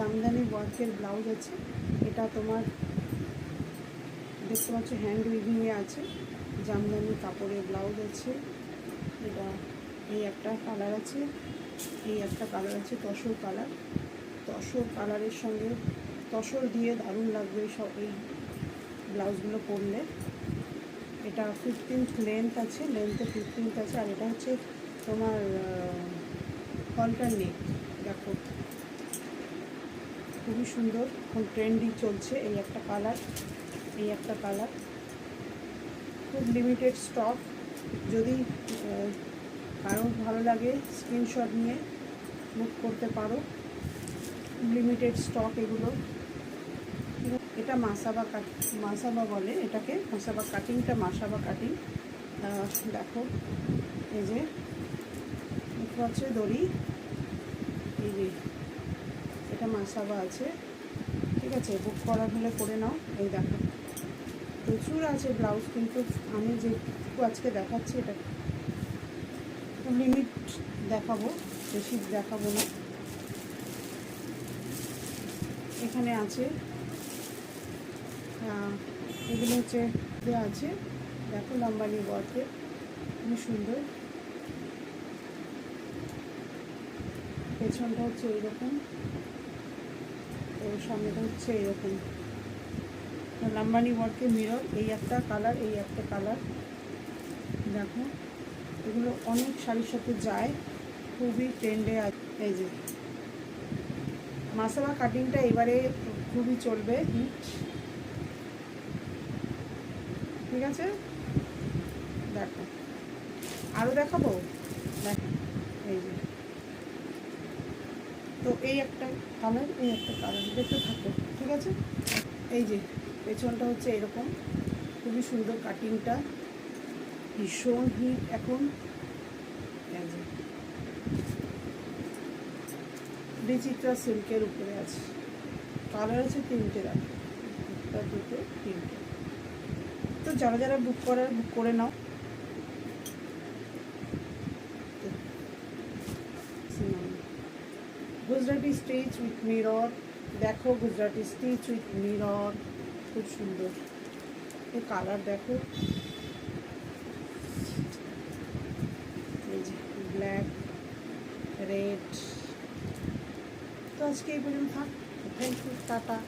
জামদানি ওয়ার্কের ব্লাউজ আছে। এটা তোমার দেখতে পাচ্ছ হ্যান্ড উইভিংয়ে আছে, জামদানি কাপড়ের ব্লাউজ আছে। এটা এই একটা কালার আছে, এই একটা কালার আছে তসর কালার। তসর কালারের সঙ্গে তসর দিয়ে দারুণ লাগবে এই ব্লাউজগুলো পরলে। এটা 15th লেন্থ আছে, লেন্থে 15th আছে। আর এটা হচ্ছে তোমার কলকার নেক। দেখো খুবই সুন্দর, এখন ট্রেন্ডি চলছে। এই একটা কালার, এই একটা কালার, খুব লিমিটেড স্টক। যদি কারো ভালো লাগে স্ক্রিনশট নিয়ে বুক করতে পারো, লিমিটেড স্টক এগুলো। এটা মাসাবা বলে এটাকে, মাসাবা কাটিংটা, মাসাবা কাটিং। দেখো এই যে হচ্ছে দড়ি, এই যে এটা মাসাবা আছে, ঠিক আছে। বুক করার হলে করে নাও। এই দেখো প্রচুর আছে ব্লাউজ, কিন্তু আমি যেটুকু আজকে দেখাচ্ছি এটা লিমিট দেখাবো, বেশি দেখাবো না। এখানে আছে এগুলো হচ্ছে দেওয়া আছে, দেখো লাম্বানি ওয়ার্কের, খুবই সুন্দর। পেছনটা হচ্ছে এইরকম, ওর সামনেটা হচ্ছে এইরকম লাম্বানি ওয়ার্কের মিরর। এই একটা কালার, এই একটা কালার। দেখো এগুলো অনেক শাড়ির সাথে যায়, খুবই ট্রেন্ডে আছে। এই যে মাসাবা কাটিংটা এবারে খুবই চলবে, হিট, ঠিক আছে। দেখো আরও দেখাবো, দেখো এই যে, তো এই একটা কালার, এই একটা কালার, দেখতে থাকো, ঠিক আছে। এই যে পেছনটা হচ্ছে এরকম, খুবই সুন্দর কাটিংটা, ভীষণ হিট এখন। এই যে বিচিত্রা সিল্কের উপরে আছে, কালার আছে তিনটে, দেখো একটা দুটো তিনটে। তো যারা যারা বুক করার বুক করে নাও। গুজরাটি স্টিচ উইথ মিরর, দেখো গুজরাটি স্টিচ উইথ মিরর, খুব সুন্দর। এই কালার দেখো, এই যে ব্ল্যাক, রেড। তো আজকে এই পর্যন্ত থাক, থ্যাংক ইউ, টাটা।